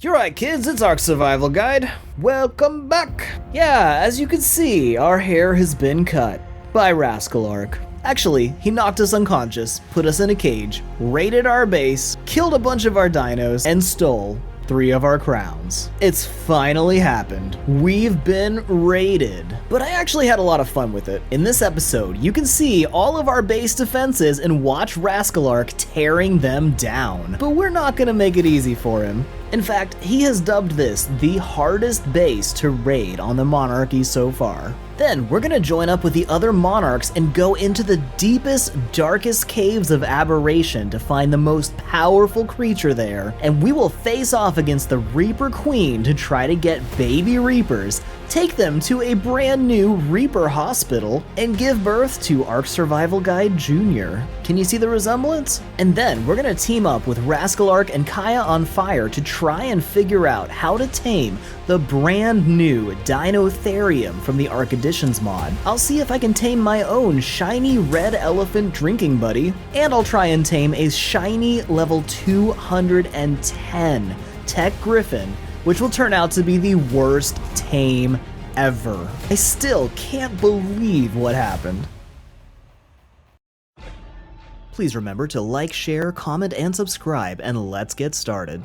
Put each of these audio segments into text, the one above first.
You're right, kids, it's Ark Survival Guide. Welcome back. Yeah, as you can see, our hair has been cut by Rascal Arc. Actually, he knocked us unconscious, put us in a cage, raided our base, killed a bunch of our dinos, and stole 3 of our crowns. It's finally happened. We've been raided. But I actually had a lot of fun with it. In this episode, you can see all of our base defenses and watch Rascal Arc tearing them down. But we're not gonna make it easy for him. In fact, he has dubbed this the hardest base to raid on the Monarchy so far. Then we're gonna join up with the other monarchs and go into the deepest, darkest caves of Aberration to find the most powerful creature there, and we will face off against the Reaper Queen to try to get baby Reapers, take them to a brand new Reaper hospital, and give birth to Ark Survival Guide Jr. Can you see the resemblance? And then we're gonna team up with Rascal Arc and Kaya on Fire to try and figure out how to tame the brand new Deinotherium from the Ark Additions mod. I'll see if I can tame my own shiny red elephant drinking buddy, and I'll try and tame a shiny level 210 tech Griffin, which will turn out to be the worst tame ever. I still can't believe what happened. Please remember to like, share, comment, and subscribe, and let's get started.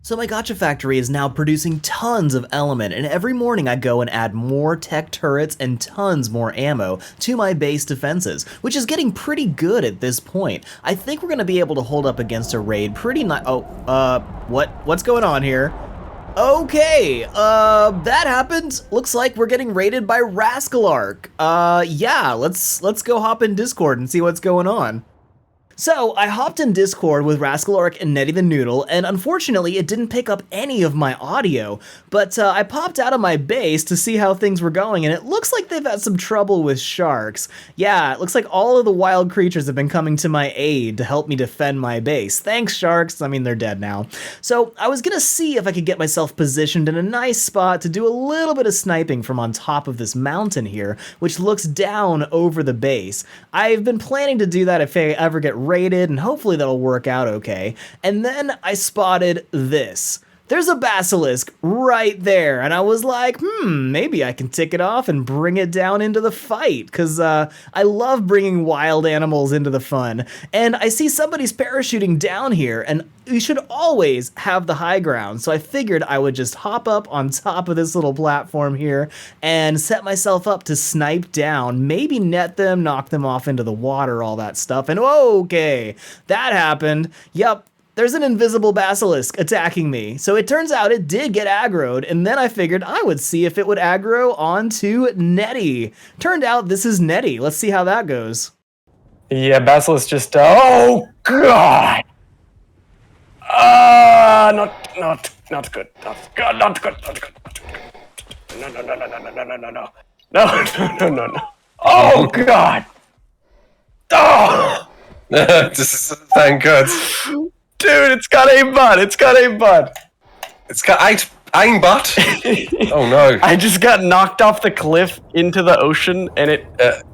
So my Gacha factory is now producing tons of element, and every morning I go and add more tech turrets and tons more ammo to my base defenses, which is getting pretty good at this point. I think we're gonna be able to hold up against a raid pretty what's going on here? Okay, that happened. Looks like we're getting raided by Rascal Arc. Yeah, let's go hop in Discord and see what's going on. So, I hopped in Discord with Rascal Arc and NeddyTheNoodle, and unfortunately it didn't pick up any of my audio, but I popped out of my base to see how things were going, and it looks like they've had some trouble with sharks. Yeah, it looks like all of the wild creatures have been coming to my aid to help me defend my base. Thanks, sharks. I mean, they're dead now. So, I was gonna see if I could get myself positioned in a nice spot to do a little bit of sniping from on top of this mountain here, which looks down over the base. I've been planning to do that if I ever get raided, and hopefully that'll work out okay. And then I spotted this. There's a basilisk right there, and I was like, maybe I can tick it off and bring it down into the fight, because I love bringing wild animals into the fun. And I see somebody's parachuting down here, and you should always have the high ground, so I figured I would just hop up on top of this little platform here and set myself up to snipe down, maybe net them, knock them off into the water, all that stuff, and okay, that happened. Yup. There's an invisible basilisk attacking me. So it turns out it did get aggroed, and then I figured I would see if it would aggro onto Neddy. Turned out this is Neddy. Let's see how that goes. Yeah, basilisk just, oh god! Not good, not good, not good, not good. No. Oh god! Oh! Thank God. Dude, it's got a butt. It's got a butt. It's got a butt. Oh no! I just got knocked off the cliff into the ocean, and it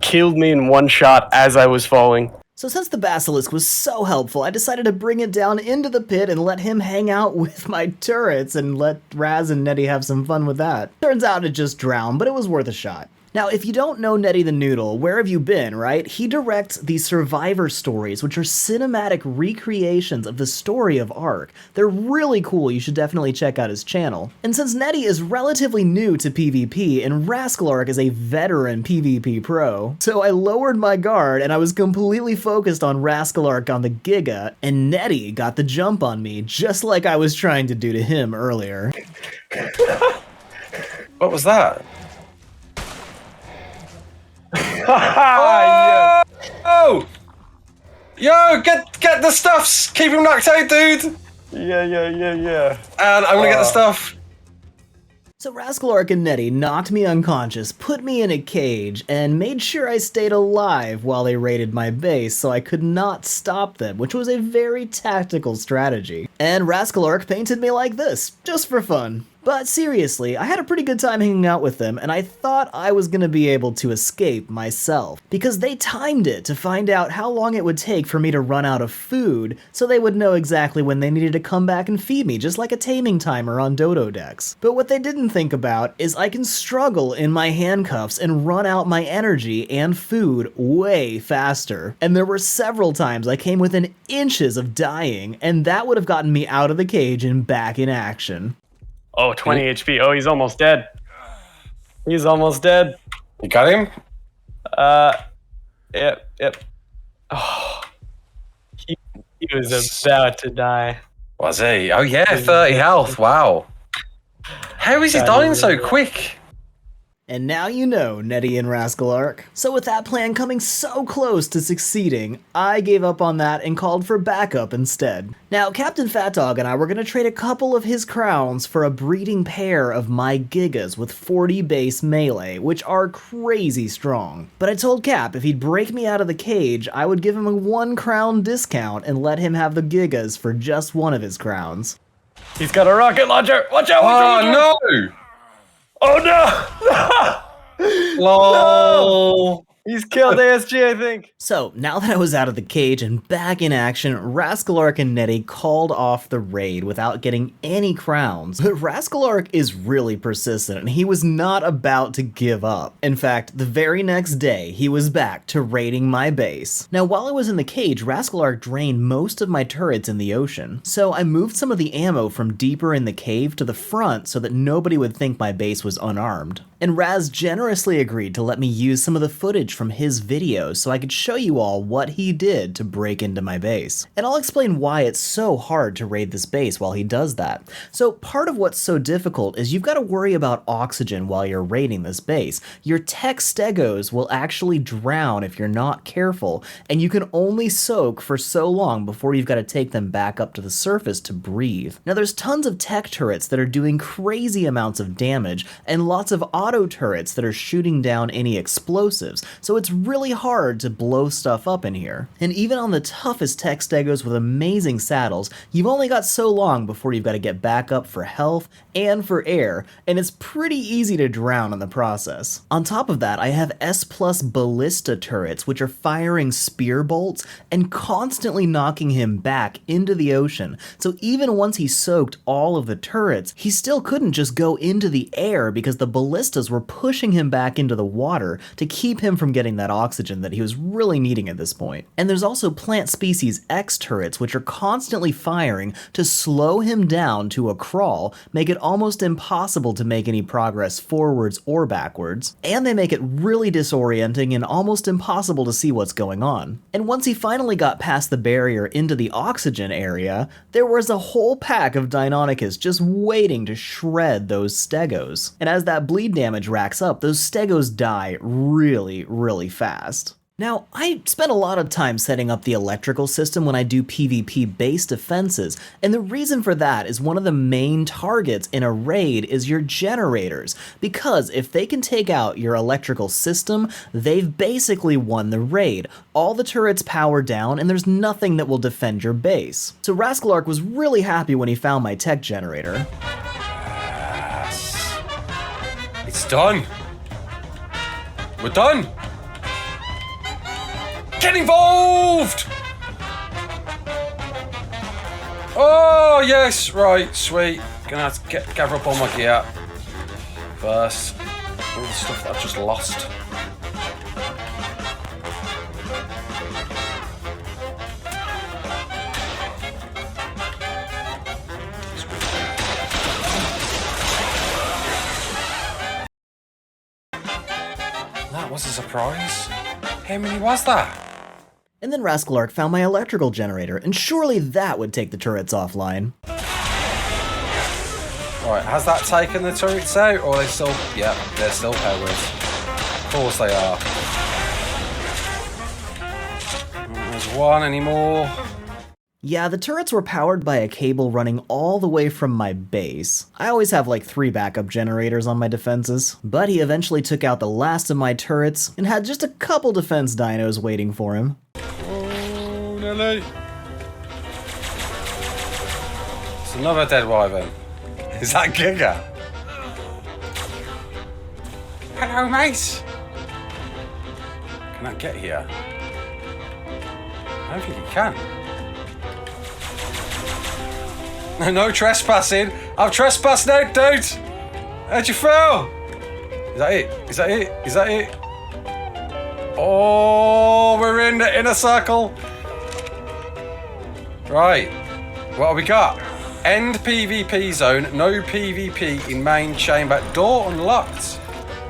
killed me in one shot as I was falling. So since the basilisk was so helpful, I decided to bring it down into the pit and let him hang out with my turrets and let Raz and Neddy have some fun with that. Turns out it just drowned, but it was worth a shot. Now, if you don't know NeddyTheNoodle, where have you been, right? He directs the Survivor stories, which are cinematic recreations of the story of Ark. They're really cool, you should definitely check out his channel. And since Neddy is relatively new to PvP, and Rascal Arc is a veteran PvP pro, so I lowered my guard and I was completely focused on Rascal Arc on the Giga, and Neddy got the jump on me, just like I was trying to do to him earlier. What was that? Yeah. Oh! Yo, get the stuffs! Keep him knocked out, dude! Yeah. And I'm gonna get the stuff. So Rascal Arc and Neddy knocked me unconscious, put me in a cage, and made sure I stayed alive while they raided my base so I could not stop them, which was a very tactical strategy. And Rascal Arc painted me like this, just for fun. But seriously, I had a pretty good time hanging out with them, and I thought I was gonna be able to escape myself, because they timed it to find out how long it would take for me to run out of food, so they would know exactly when they needed to come back and feed me, just like a taming timer on dodo decks. But what they didn't think about is I can struggle in my handcuffs and run out my energy and food way faster. And there were several times I came within inches of dying, and that would have gotten me out of the cage and back in action. Oh, 20 HP. Oh, he's almost dead. He's almost dead. You got him? Yep. Oh, he was about to die. Was he? Oh yeah, 30 health. Wow. How is he dying so quick? And now you know, Neddy and Rascal Arc. So with that plan coming so close to succeeding, I gave up on that and called for backup instead. Now, Captain Fat Dog and I were going to trade a couple of his crowns for a breeding pair of my Gigas with 40 base melee, which are crazy strong. But I told Cap if he'd break me out of the cage, I would give him a 1 crown discount and let him have the Gigas for just one of his crowns. He's got a rocket launcher. Watch out! Oh no! Oh no! Lol. He's killed ASG, I think. So, now that I was out of the cage and back in action, Rascal Arc and Neddy called off the raid without getting any crowns. But Rascal Arc is really persistent, and he was not about to give up. In fact, the very next day, he was back to raiding my base. Now, while I was in the cage, Rascal Arc drained most of my turrets in the ocean. So I moved some of the ammo from deeper in the cave to the front so that nobody would think my base was unarmed. And Raz generously agreed to let me use some of the footage from his videos so I could show you all what he did to break into my base. And I'll explain why it's so hard to raid this base while he does that. So part of what's so difficult is you've got to worry about oxygen while you're raiding this base. Your tech stegos will actually drown if you're not careful, and you can only soak for so long before you've got to take them back up to the surface to breathe. Now there's tons of tech turrets that are doing crazy amounts of damage, and lots of auto turrets that are shooting down any explosives, so it's really hard to blow stuff up in here. And even on the toughest tech stegos with amazing saddles, you've only got so long before you've got to get back up for health and for air, and it's pretty easy to drown in the process. On top of that, I have S+ ballista turrets, which are firing spear bolts and constantly knocking him back into the ocean, so even once he soaked all of the turrets, he still couldn't just go into the air because the ballistas were pushing him back into the water to keep him from getting that oxygen that he was really needing at this point. And there's also plant species X turrets, which are constantly firing to slow him down to a crawl, make it almost impossible to make any progress forwards or backwards, and they make it really disorienting and almost impossible to see what's going on. And once he finally got past the barrier into the oxygen area, there was a whole pack of Deinonychus just waiting to shred those stegos. And as that bleed damage racks up, those stegos die really fast. Now, I spend a lot of time setting up the electrical system when I do PvP-based defenses, and the reason for that is one of the main targets in a raid is your generators, because if they can take out your electrical system, they've basically won the raid. All the turrets power down, and there's nothing that will defend your base. So Rascal Arc was really happy when he found my tech generator. Yes. It's done. We're done. Get involved! Oh, yes, right, sweet. Gonna have to gather up all my gear first. All the stuff that I've just lost. That was a surprise. How many was that? And then Rascal Arc found my electrical generator, and surely that would take the turrets offline. Right, has that taken the turrets out, or are they still... Yeah, they're still powered. Of course they are. There's one anymore. Yeah, the turrets were powered by a cable running all the way from my base. I always have like 3 backup generators on my defenses, but he eventually took out the last of my turrets and had just a couple defense dinos waiting for him. Oh, Nelly. It's another dead wyvern. Is that Giga? Hello, mate. Can I get here? I don't think you can. No trespassing. I've trespassed now, dude. How'd you feel? Is that it? Is that it? Is that it? Oh, we're in the inner circle. Right. What have we got? End PvP zone. No PvP in main chamber. Door unlocked.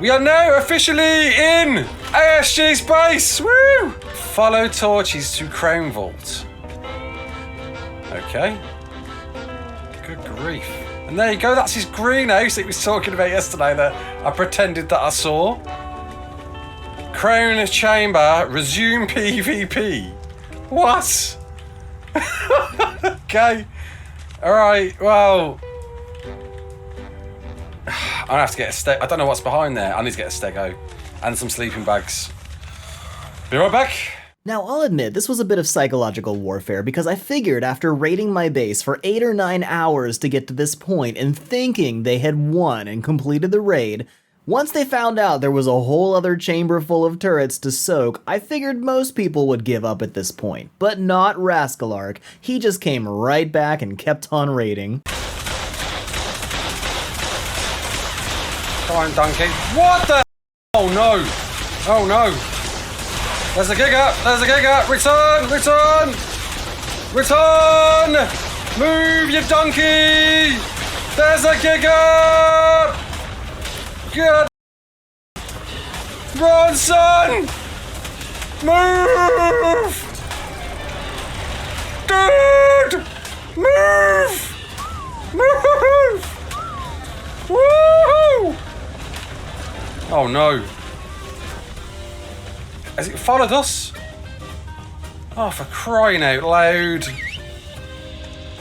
We are now officially in ASG space. Woo! Follow torches to Crown Vault. Okay. Good grief. And there you go. That's his greenhouse that he was talking about yesterday that I pretended that I saw. Crown Chamber. Resume PvP. What? Okay. Alright, well. I'm gonna have to get a steg. I don't know what's behind there. I need to get a stego. And some sleeping bags. Be right back. Now, I'll admit, this was a bit of psychological warfare because I figured after raiding my base for 8 or 9 hours to get to this point and thinking they had won and completed the raid, once they found out there was a whole other chamber full of turrets to soak, I figured most people would give up at this point. But not Rascal Arc. He just came right back and kept on raiding. Come on, donkey. What the? Oh no. Oh no. There's a giga. There's a giga. Return. Return. Return. Move, you donkey. There's a giga. Good. Run, son. Move. Dude. Move. Move. Woohoo! Oh no. Has it followed us? Oh, for crying out loud.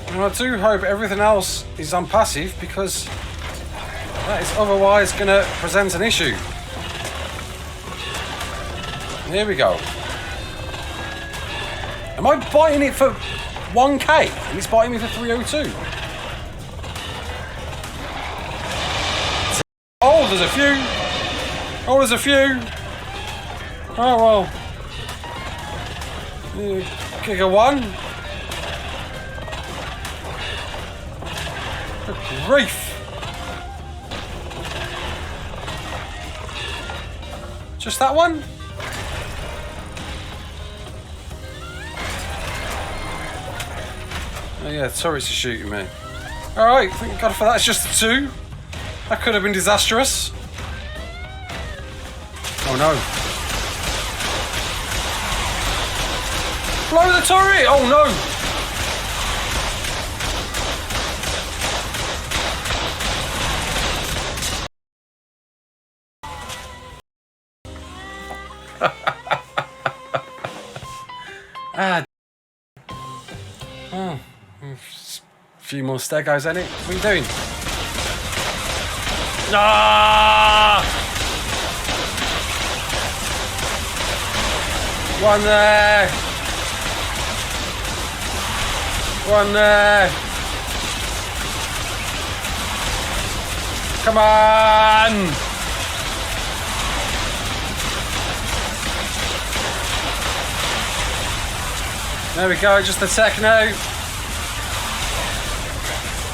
And I do hope everything else is on passive because that is otherwise going to present an issue. Here we go. Am I biting it for 1k and it's biting me for 302? Oh, there's a few. Oh, there's a few. Oh, well. Giga 1. Good grief. Just that one? Oh, yeah, turrets are shooting me. Alright, thank God for that. It's just 2. That could have been disastrous. Oh no. Blow the turret! Oh no! Oh, a few more stegos in it. What are you doing? Ah! One there. One there. Come on. There we go, just a techno.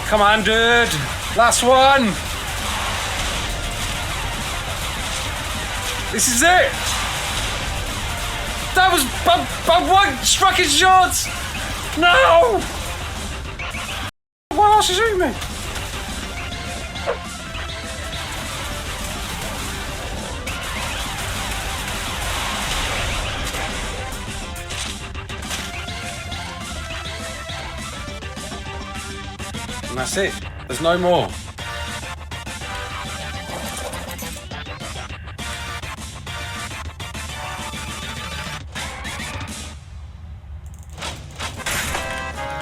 Come on, dude. Last one. This is it! That was one struck his shots! No! What else is shooting me? And that's it. There's no more.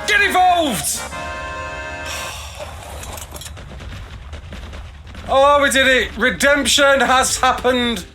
Get involved! Oh, we did it! Redemption has happened!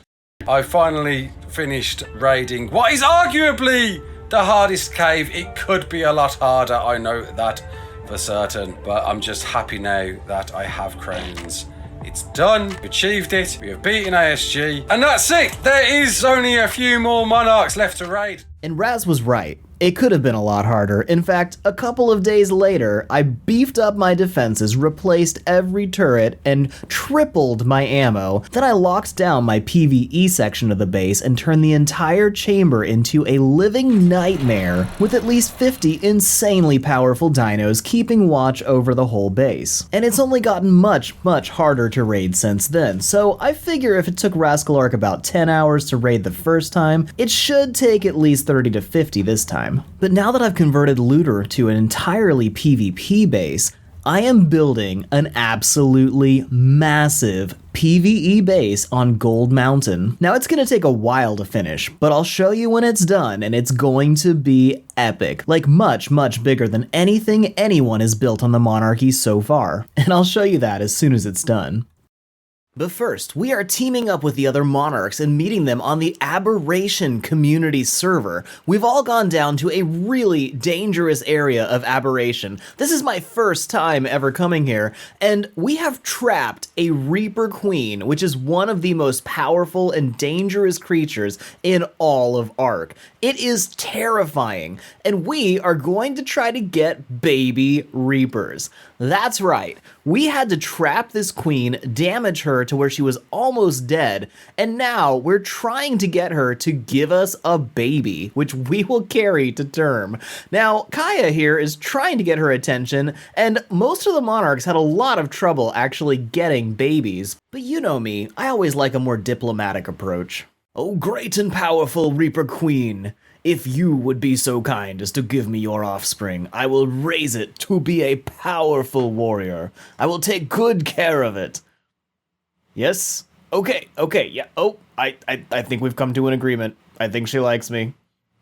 I finally finished raiding what is arguably the hardest cave. It could be a lot harder, I know that for certain, but I'm just happy now that I have crowns It's done. We've achieved it. We have beaten ASG. And that's it. There is only a few more Monarchs left to raid. And Raz was right. It could have been a lot harder. In fact, a couple of days later, I beefed up my defenses, replaced every turret, and tripled my ammo. Then I locked down my PvE section of the base and turned the entire chamber into a living nightmare with at least 50 insanely powerful dinos keeping watch over the whole base. And it's only gotten much, much harder to raid since then, so I figure if it took Rascal Arc about 10 hours to raid the first time, it should take at least 30 to 50 this time. But now that I've converted Looter to an entirely PvP base, I am building an absolutely massive PvE base on Gold Mountain. Now it's gonna take a while to finish, but I'll show you when it's done, and it's going to be epic. Like much, much bigger than anything anyone has built on the Monarchy so far. And I'll show you that as soon as it's done. But first, we are teaming up with the other Monarchs and meeting them on the Aberration community server. We've all gone down to a really dangerous area of Aberration. This is my first time ever coming here, and we have trapped a Reaper Queen, which is one of the most powerful and dangerous creatures in all of Ark. It is terrifying, and we are going to try to get baby Reapers. That's right, we had to trap this queen, damage her to where she was almost dead, and now we're trying to get her to give us a baby, which we will carry to term. Now, Kaya here is trying to get her attention, and most of the Monarchs had a lot of trouble actually getting babies. But you know me, I always like a more diplomatic approach. Oh, great and powerful Reaper Queen, if you would be so kind as to give me your offspring, I will raise it to be a powerful warrior. I will take good care of it. Yes? Okay, yeah. Oh, I think we've come to an agreement. I think she likes me.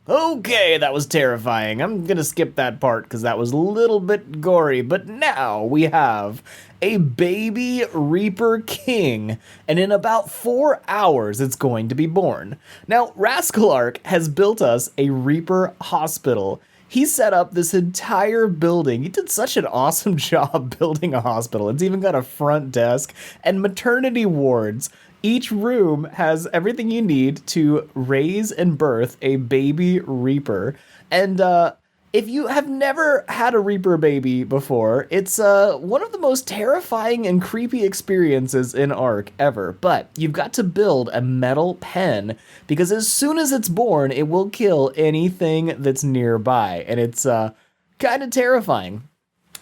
Okay, that was terrifying. I'm gonna skip that part because that was a little bit gory, but now we have a baby Reaper King, and in about 4 hours it's going to be born. Now, Rascal Arc has built us a Reaper hospital. He set up this entire building. He did such an awesome job building a hospital. It's even got a front desk and maternity wards. Each room has everything you need to raise and birth a baby Reaper. And if you have never had a Reaper baby before, it's one of the most terrifying and creepy experiences in Ark ever. But you've got to build a metal pen, because as soon as it's born, it will kill anything that's nearby. And it's kind of terrifying.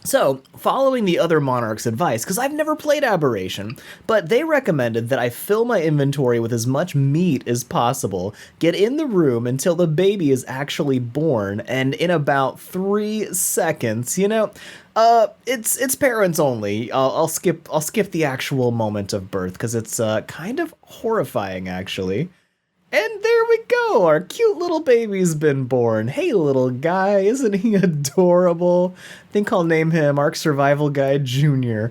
So, following the other Monarchs' advice, because I've never played Aberration, but they recommended that I fill my inventory with as much meat as possible, get in the room until the baby is actually born, and in about 3 seconds, you know, it's parents only. I'll skip the actual moment of birth, because it's kind of horrifying, actually. And there we go, our cute little baby's been born. Hey little guy, isn't he adorable? I think I'll name him Ark Survival Guy Jr.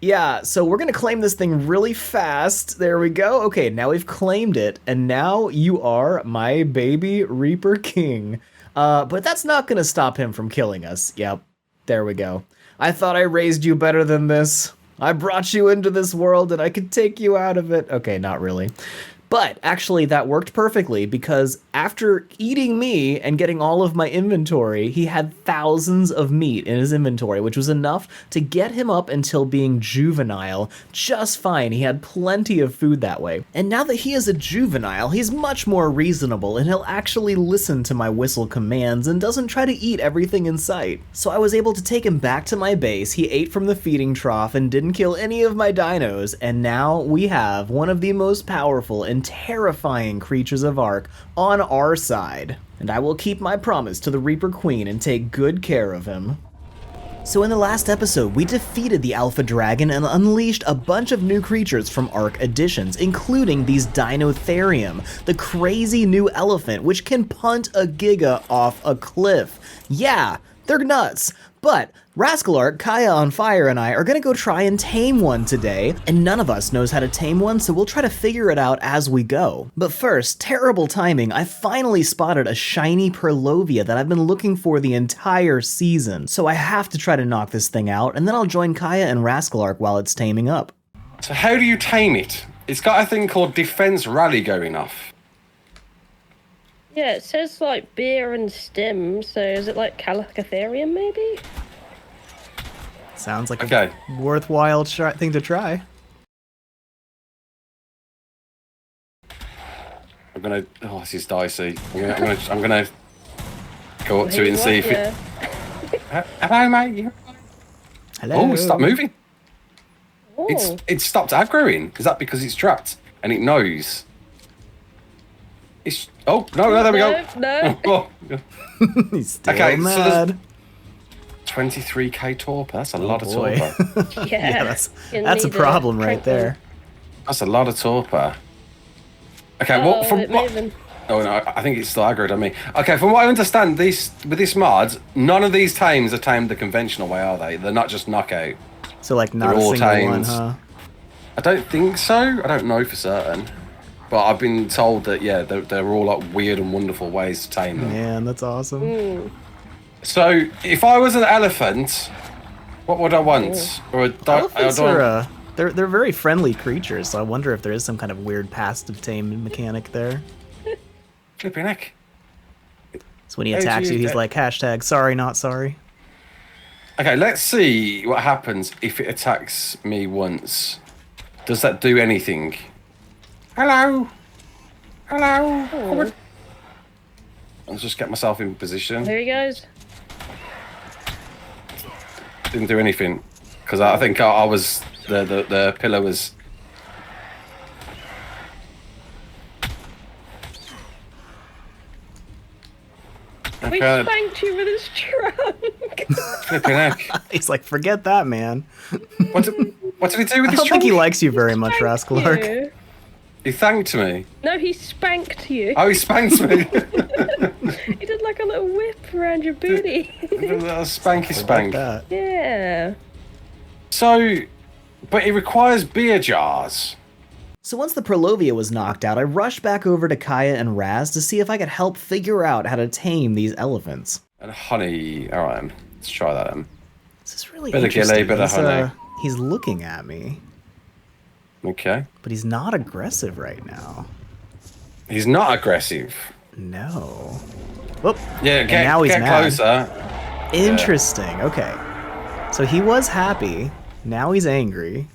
Yeah, so we're gonna claim this thing really fast. There we go. Okay, now we've claimed it, and now you are my baby Reaper King. But that's not gonna stop him from killing us. Yep, there we go. I thought I raised you better than this. I brought you into this world and I could take you out of it. Okay, not really. But actually that worked perfectly, because after eating me and getting all of my inventory, he had thousands of meat in his inventory, which was enough to get him up until being juvenile just fine. He had plenty of food that way. And now that he is a juvenile, he's much more reasonable, and he'll actually listen to my whistle commands and doesn't try to eat everything in sight. So I was able to take him back to my base. He ate from the feeding trough and didn't kill any of my dinos, and now we have one of the most powerful and terrifying creatures of Ark on our side. And I will keep my promise to the Reaper Queen and take good care of him. So in the last episode, we defeated the Alpha Dragon and unleashed a bunch of new creatures from Ark Additions, including these Deinotherium, the crazy new elephant which can punt a Giga off a cliff. Yeah, they're nuts. But Rascal Arc, Kaya on Fire, and I are gonna go try and tame one today, and none of us knows how to tame one, so we'll try to figure it out as we go. But first, terrible timing, I finally spotted a shiny purlovia that I've been looking for the entire season, so I have to try to knock this thing out, and then I'll join Kaya and Rascal Arc while it's taming up. So how do you tame it? It's got a thing called defense rally going off. Yeah, it says like beer and stim, so is it like Dinotherium maybe? Sounds like Okay. a worthwhile thing to try. I'm gonna. Oh, this is dicey. I'm gonna go up to it and see if it. Hello, mate. Hello. Oh, stop moving. Oh. It's stopped aggroing. Is that because it's trapped and it knows? It's oh no, there we go. No. Oh. He's still Okay, so there's- mad. 23k torpor. That's a lot of boy. torpor. Yeah, that's you a need to problem right crank there. That's a lot of torpor. Okay, them. what from It what? moving. Oh no, I think it's still aggroed on me. Okay, from what I understand, with this mod, none of these tames are tamed the conventional way, are they? They're not just knockout. So like not They're a all single one, tamed. huh? I don't think so. I don't know for certain. But I've been told that, yeah, they're all like weird and wonderful ways to tame them. Man, that's awesome. So, if I was an elephant, what would I want? Or Elephants are they're very friendly creatures, so I wonder if there is some kind of weird passive tame mechanic there. Flipping heck. So when he attacks you, he's like, hashtag sorry, not sorry. Okay, let's see what happens if it attacks me once. Does that do anything? Hello? Hello? Oh. I'll just get myself in position. There he goes. Didn't do anything. Because I think I was... The pillar was... We spanked you with his trunk. Flipping heck. He's like, forget that, man. What did he do with I his don't think he trunk? likes you very much, Rascal Arc. You. He thanked me. No, he spanked you. Oh, he spanked me. He did like a little whip around your booty. A spanky Like spank. that. Yeah. So, but it requires beer jars. So once the purlovia was knocked out, I rushed back over to Kaya and Raz to see if I could help figure out how to tame these elephants. And honey. All right, let's try that. This is really Bit of interesting. gilly, bit of honey. He's looking at me, Okay. but he's not aggressive right now. He's not aggressive. No. Whoop. Yeah, And now he's get mad. closer. Interesting. Okay. So he was happy. Now he's angry.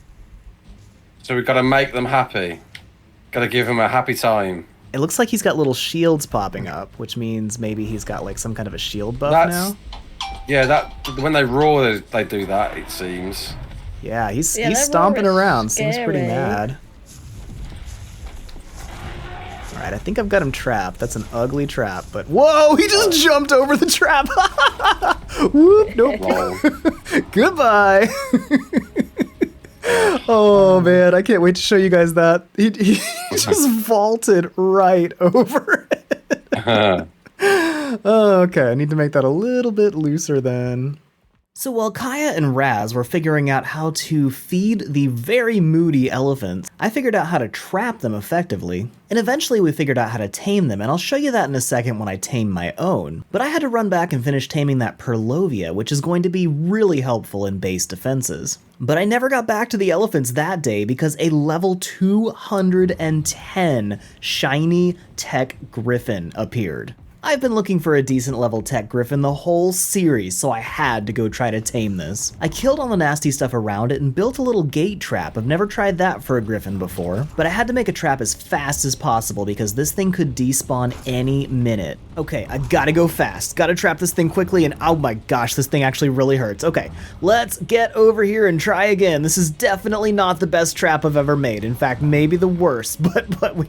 So we've got to make them happy. Got to give them a happy time. It looks like he's got little shields popping up, which means maybe he's got like some kind of a shield buff now. Yeah, that when they roar, they do that. It seems. Yeah, he's Yeah, that stomping roar is around. Seems pretty scary. mad. All right, I think I've got him trapped. That's an ugly trap, but whoa, he just jumped over the trap. Whoop, nope. Lol. Goodbye. Oh man, I can't wait to show you guys that. He just vaulted right over it. Oh, okay, I need to make that a little bit looser then. So while Kaya and Raz were figuring out how to feed the very moody elephants, I figured out how to trap them effectively. And eventually we figured out how to tame them, and I'll show you that in a second when I tame my own. But I had to run back and finish taming that purlovia, which is going to be really helpful in base defenses. But I never got back to the elephants that day because a level 210 shiny tech griffin appeared. I've been looking for a decent level tech griffin the whole series, so I had to go try to tame this. I killed all the nasty stuff around it and built a little gate trap. I've never tried that for a griffin before, but I had to make a trap as fast as possible because this thing could despawn any minute. Okay, I gotta go fast. Gotta trap this thing quickly, and oh my gosh, this thing actually really hurts. Okay, let's get over here and try again. This is definitely not the best trap I've ever made. In fact, maybe the worst, but we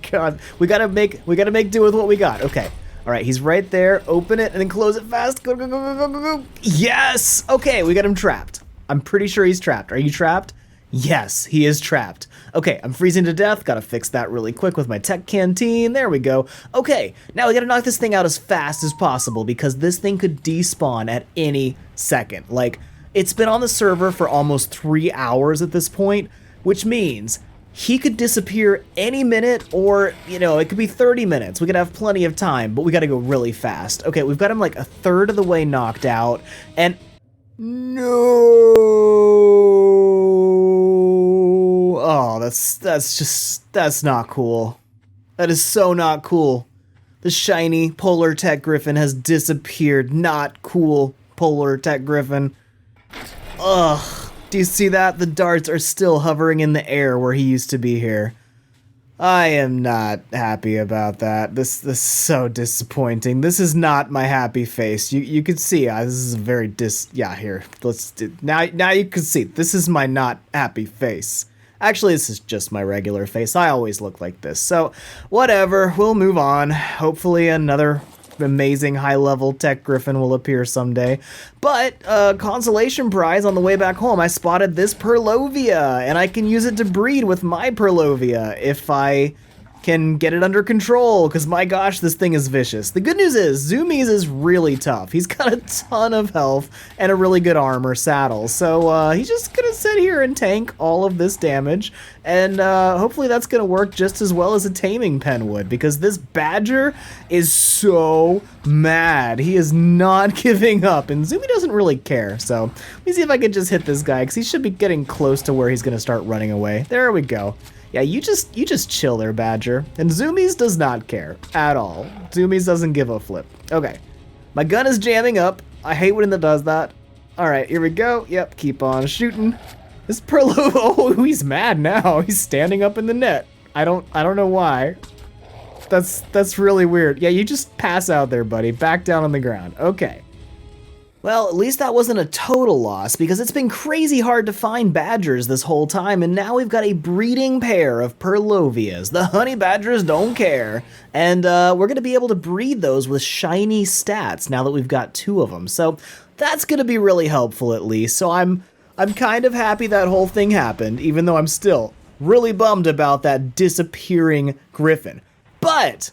gotta make do with what we got. Okay. All right, he's right there. Open it and then close it fast. Go, go, go, go, go, go, go. Yes! Okay, we got him trapped. I'm pretty sure he's trapped. Are you trapped? Yes, he is trapped. Okay, I'm freezing to death. Gotta fix that really quick with my tech canteen. There we go. Okay, now we gotta knock this thing out as fast as possible because this thing could despawn at any second. Like, it's been on the server for almost 3 hours at this point, which means he could disappear any minute, or, you know, it could be 30 minutes. We could have plenty of time, but we gotta go really fast. Okay, we've got him like a third of the way knocked out, and no! Oh, that's not cool. That is so not cool. The shiny Polar Tech Griffin has disappeared. Not cool, Polar Tech Griffin. Ugh. Do you see that? The darts are still hovering in the air where he used to be here. I am not happy about that. This is so disappointing. This is not my happy face. You can see this is a very here. Now you can see this is my not happy face. Actually, this is just my regular face. I always look like this. So, whatever. We'll move on. Hopefully another amazing high-level tech griffin will appear someday. But, consolation prize on the way back home, I spotted this purlovia, and I can use it to breed with my purlovia if I can get it under control, because my gosh, this thing is vicious. The good news is, Zoomies is really tough. He's got a ton of health and a really good armor saddle, so he's just gonna sit here and tank all of this damage, and hopefully that's gonna work just as well as a taming pen would, because this badger is so mad. He is not giving up, and Zoomie doesn't really care, so let me see if I can just hit this guy, because he should be getting close to where he's gonna start running away. There we go. Yeah, you just chill there, Badger. And Zoomies does not care at all. Zoomies doesn't give a flip. Okay. My gun is jamming up. I hate when it does that. Alright, here we go. Yep, keep on shooting. This Perlo, oh, he's mad now. He's standing up in the net. I don't know why. That's really weird. Yeah, you just pass out there, buddy. Back down on the ground. Okay. Well, at least that wasn't a total loss, because it's been crazy hard to find badgers this whole time, and now we've got a breeding pair of purlovias. The honey badgers don't care, and we're going to be able to breed those with shiny stats now that we've got 2 of them. So that's going to be really helpful, at least. So I'm kind of happy that whole thing happened, even though I'm still really bummed about that disappearing griffin. But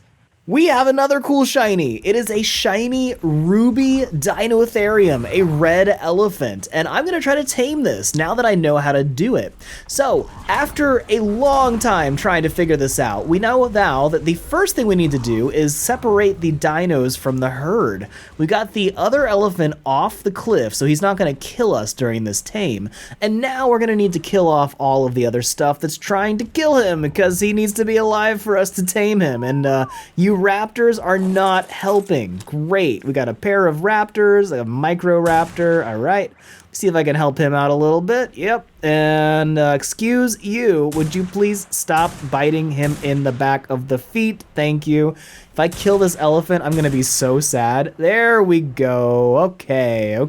we have another cool shiny. It is a shiny ruby Deinotherium, a red elephant, and I'm gonna try to tame this now that I know how to do it. So, after a long time trying to figure this out, we know now that the first thing we need to do is separate the dinos from the herd. We got the other elephant off the cliff, so he's not gonna kill us during this tame, and now we're gonna need to kill off all of the other stuff that's trying to kill him, because he needs to be alive for us to tame him, and you raptors are not helping. Great. We got a pair of raptors, a micro raptor. All right. See if I can help him out a little bit. Yep. And excuse you, would you please stop biting him in the back of the feet? Thank you. If I kill this elephant, I'm going to be so sad. There we go. Okay.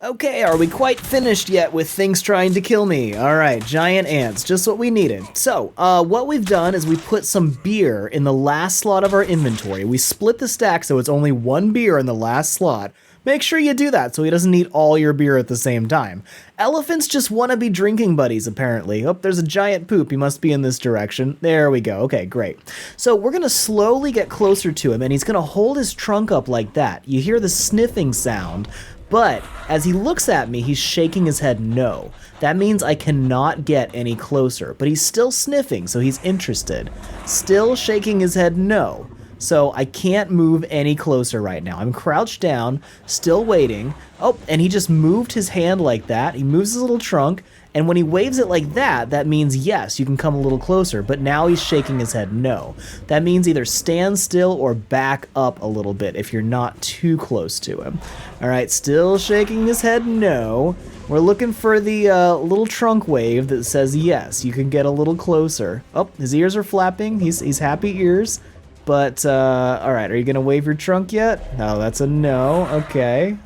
Okay, are we quite finished yet with things trying to kill me? Alright, giant ants, just what we needed. So, what we've done is we put some beer in the last slot of our inventory. We split the stack so it's only 1 beer in the last slot. Make sure you do that so he doesn't eat all your beer at the same time. Elephants just want to be drinking buddies, apparently. Oh, there's a giant poop. He must be in this direction. There we go. Okay, great. So we're going to slowly get closer to him, and he's going to hold his trunk up like that. You hear the sniffing sound. But as he looks at me, he's shaking his head no. That means I cannot get any closer, but he's still sniffing, so he's interested. Still shaking his head no. So I can't move any closer right now. I'm crouched down, still waiting. Oh, and he just moved his hand like that. He moves his little trunk, and when he waves it like that, that means yes, you can come a little closer, but now he's shaking his head no. That means either stand still or back up a little bit if you're not too close to him. All right, still shaking his head no. We're looking for the little trunk wave that says yes, you can get a little closer. Oh, his ears are flapping. He's happy ears. But, all right, are you gonna wave your trunk yet? No, that's a no. Okay.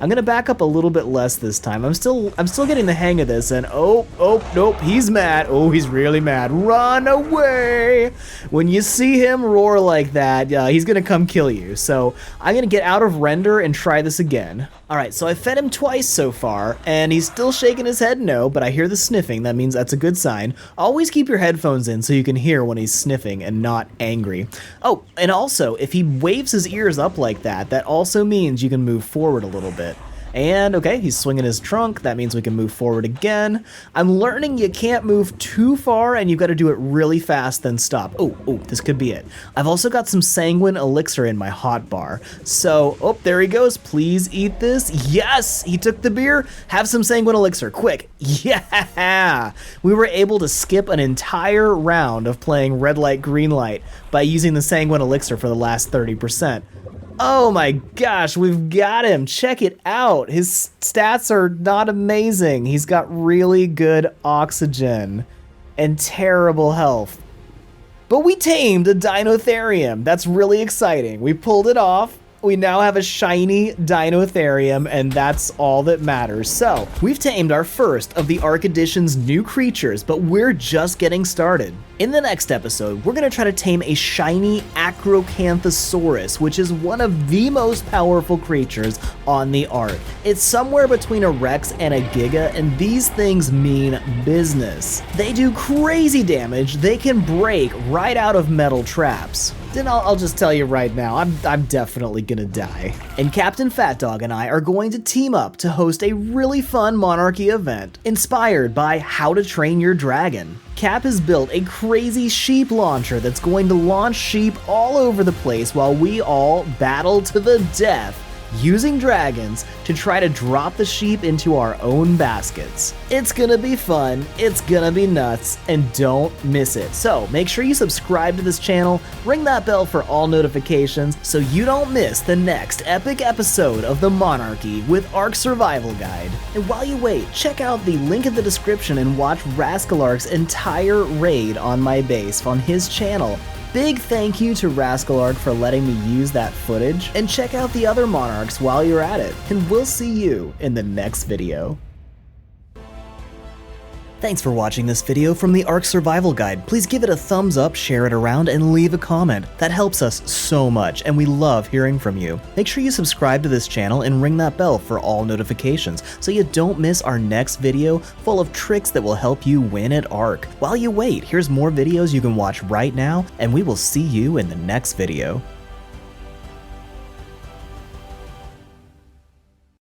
I'm gonna back up a little bit less this time. I'm still getting the hang of this, and oh, nope, he's mad. Oh, he's really mad. Run away! When you see him roar like that, he's gonna come kill you. So I'm gonna get out of render and try this again. All right, so I fed him twice so far, and he's still shaking his head no, but I hear the sniffing. That means that's a good sign. Always keep your headphones in so you can hear when he's sniffing and not angry. Oh, and also, if he waves his ears up like that, that also means you can move forward a little bit. And okay, he's swinging his trunk. That means we can move forward again. I'm learning you can't move too far and you've got to do it really fast, then stop. Oh, this could be it. I've also got some sanguine elixir in my hotbar. So, oh, there he goes. Please eat this. Yes, he took the beer. Have some sanguine elixir, quick. Yeah, we were able to skip an entire round of playing red light, green light by using the sanguine elixir for the last 30%. Oh my gosh, we've got him. Check it out. His stats are not amazing. He's got really good oxygen and terrible health. But we tamed a Deinotherium. That's really exciting. We pulled it off. We now have a shiny Deinotherium, and that's all that matters. So, we've tamed our first of the Ark Additions new creatures, but we're just getting started. In the next episode, we're going to try to tame a shiny Acrocanthosaurus, which is one of the most powerful creatures on the Ark. It's somewhere between a Rex and a Giga, and these things mean business. They do crazy damage. They can break right out of metal traps. Then I'll just tell you right now, I'm definitely gonna die. And Captain Fat Dog and I are going to team up to host a really fun Monarchy event inspired by How to Train Your Dragon. Cap has built a crazy sheep launcher that's going to launch sheep all over the place while we all battle to the death using dragons to try to drop the sheep into our own baskets. It's gonna be fun, it's gonna be nuts, and don't miss it. So make sure you subscribe to this channel, ring that bell for all notifications so you don't miss the next epic episode of the Monarchy with Ark Survival Guide. And while you wait, check out the link in the description and watch Rascal Arc's entire raid on my base on his channel. Big thank you to Rascal Arc for letting me use that footage, and check out the other Monarchs while you're at it, and we'll see you in the next video. Thanks for watching this video from the Ark Survival Guide. Please give it a thumbs up, share it around, and leave a comment. That helps us so much, and we love hearing from you. Make sure you subscribe to this channel and ring that bell for all notifications so you don't miss our next video full of tricks that will help you win at Ark. While you wait, here's more videos you can watch right now, and we will see you in the next video.